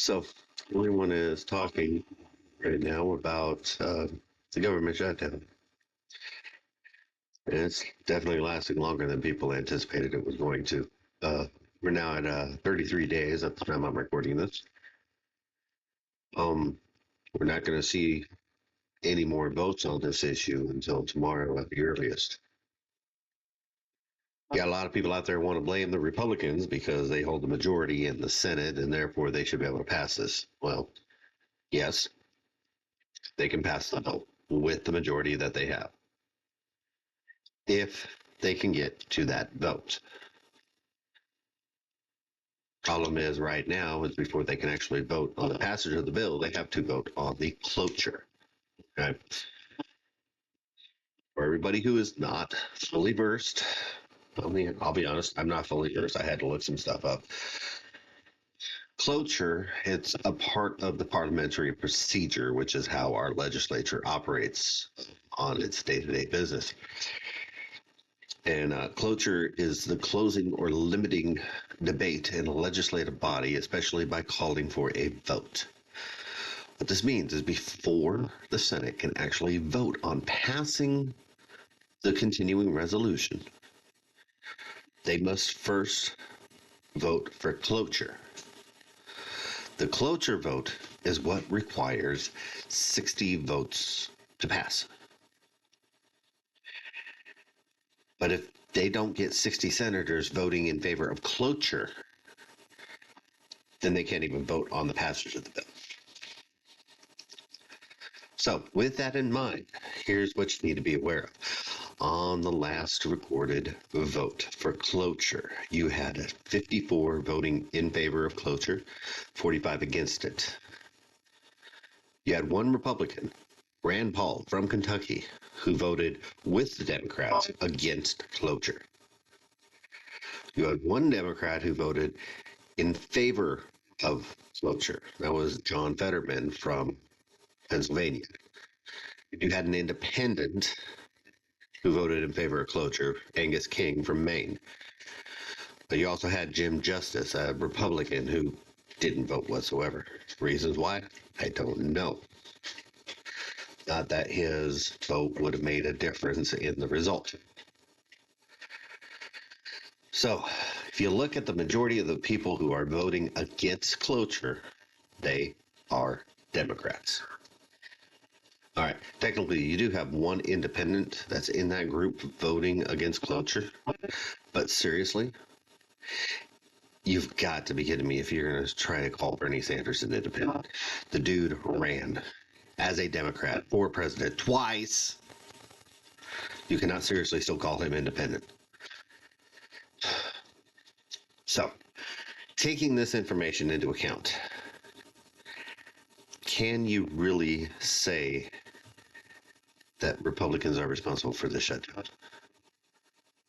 So, everyone is talking right now about the government shutdown. And it's definitely lasting longer than people anticipated it was going to. Uh, we're now at 33 days at the time I'm recording this. We're not going to see any more votes on this issue until tomorrow at the earliest. Yeah, a lot of people out there want to blame the Republicans because they hold the majority in the Senate and therefore they should be able to pass this. Well, yes, they can pass the bill with the majority that they have if they can get to that vote. Problem is, right now, is before they can actually vote on the passage of the bill, they have to vote on the cloture. Okay? For everybody who is not fully versed, I'll be honest, I'm not fully versed. I had to look some stuff up. Cloture, it's a part of the parliamentary procedure, which is how our legislature operates on its day-to-day business. And cloture is the closing or limiting debate in a legislative body, especially by calling for a vote. What this means is before the Senate can actually vote on passing the continuing resolution, they must first vote for cloture. The cloture vote is what requires 60 votes to pass. But if they don't get 60 senators voting in favor of cloture, then they can't even vote on the passage of the bill. So, with that in mind, here's what you need to be aware of. On the last recorded vote for cloture, you had 54 voting in favor of cloture, 45 against it. You had one Republican, Rand Paul from Kentucky, who voted with the Democrats against cloture. You had one Democrat who voted in favor of cloture. That was John Fetterman from Pennsylvania. You had an independent who voted in favor of cloture, Angus King from Maine. But you also had Jim Justice, a Republican who didn't vote whatsoever. Reasons why? I don't know. Not that his vote would have made a difference in the result. So, if you look at the majority of the people who are voting against cloture, they are Democrats. All right, technically, you do have one independent that's in that group voting against cloture, but seriously, you've got to be kidding me if you're going to try to call Bernie Sanders an independent. The dude ran as a Democrat for president twice. You cannot seriously still call him independent. So, taking this information into account, can you really say that Republicans are responsible for the shutdown?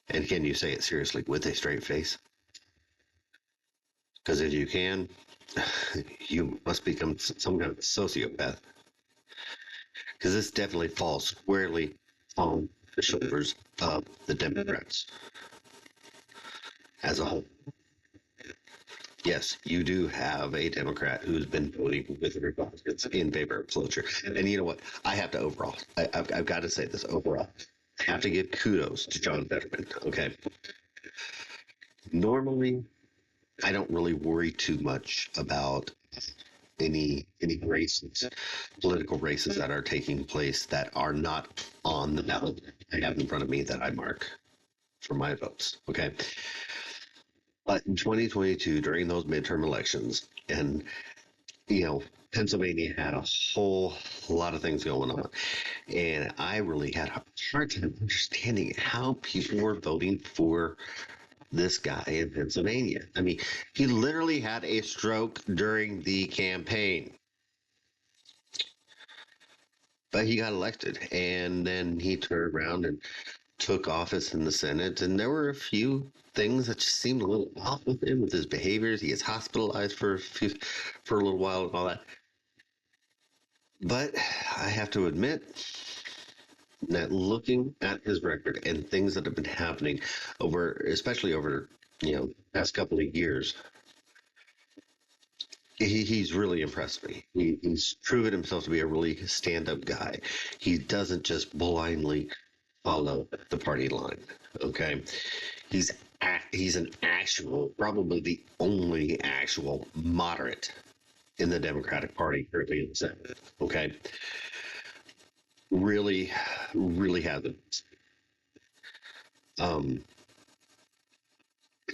And can you say it seriously with a straight face? Because if you can, you must become some kind of sociopath. Because this definitely falls squarely on the shoulders of the Democrats as a whole. Yes, you do have a Democrat who's been voting with the Republicans in favor of cloture. And you know what? I have to overall, I've got to say this overall. I have to give kudos to John Fetterman, okay? Normally, I don't really worry too much about any races, political races that are taking place that are not on the ballot. I have in front of me that I mark for my votes, okay? But in 2022, during those midterm elections, and Pennsylvania had a whole lot of things going on, and I really had a hard time understanding how people were voting for this guy in Pennsylvania. I mean, he literally had a stroke during the campaign. But he got elected, and then he turned around and took office in the Senate, and there were a few things that just seemed a little off with him, with his behaviors. He gets hospitalized for a little while and all that. But I have to admit that looking at his record and things that have been happening especially over past couple of years, he's really impressed me. He's proven himself to be a really stand-up guy. He doesn't just blindly follow the party line. Okay, he's he's an actual, probably the only actual moderate in the Democratic Party currently in the Senate. Okay, really, really hasn't. Um,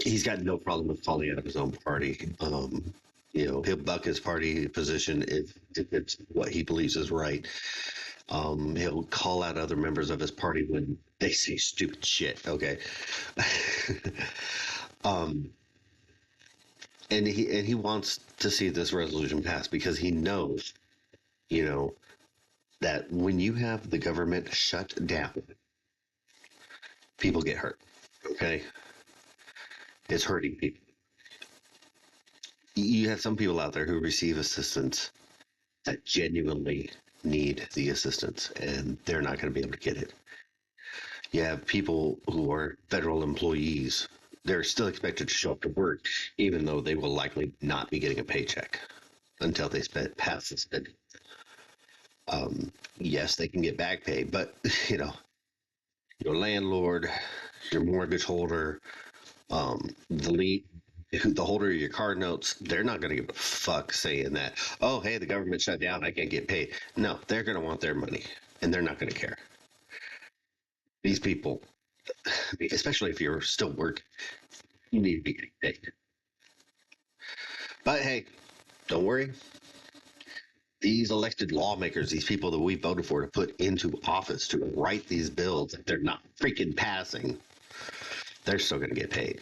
he's got no problem with falling out of his own party. He'll buck his party position if it's what he believes is right. He'll call out other members of his party when they say stupid shit. Okay. um, and he wants to see this resolution passed because he knows, you know, that when you have the government shut down, people get hurt. Okay, it's hurting people. You have some people out there who receive assistance that genuinely need the assistance, and they're not going to be able to get it. You have people who are federal employees. They're still expected to show up to work, even though they will likely not be getting a paycheck until they pass this bid. Yes, they can get back pay, but you know, your landlord, your mortgage holder, the lead, the holder of your card notes, they're not going to give a fuck saying that, oh, hey, the government shut down, I can't get paid. No, they're going to want their money, and they're not going to care. These people, especially if you're still working, you need to be getting paid. But hey, don't worry. These elected lawmakers, these people that we voted for to put into office to write these bills that they're not freaking passing, they're still going to get paid.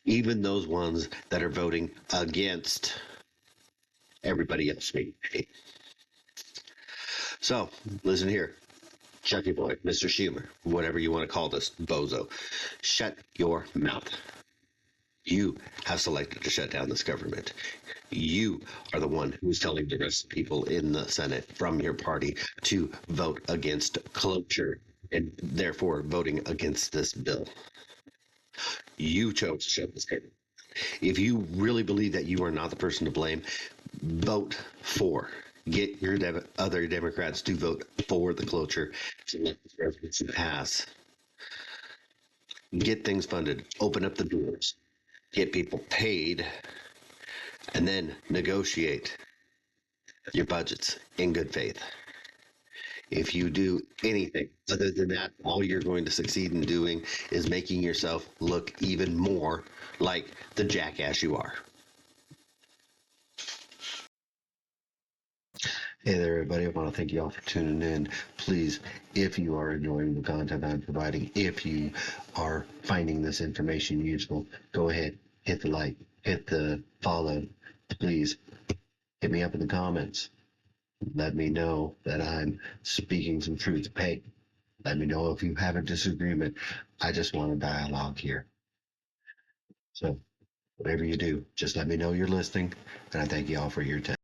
Even those ones that are voting against everybody else being paid. So, listen here. Chucky boy, Mr. Schumer, whatever you want to call this bozo, shut your mouth. You have selected to shut down this government. You are the one who's telling the rest of the people in the Senate from your party to vote against cloture and therefore voting against this bill. You chose to shut this down. If you really believe that you are not the person to blame, vote for. Get your other Democrats to vote for the cloture to let this resolution pass. Get things funded. Open up the doors. Get people paid. And then negotiate your budgets in good faith. If you do anything other than that, all you're going to succeed in doing is making yourself look even more like the jackass you are. Hey there, everybody. I want to thank you all for tuning in. Please, if you are enjoying the content I'm providing, if you are finding this information useful, go ahead, hit the like, hit the follow. Please hit me up in the comments. Let me know that I'm speaking some truth. Hey, let me know if you have a disagreement. I just want a dialogue here. So, whatever you do, just let me know you're listening, and I thank you all for your time.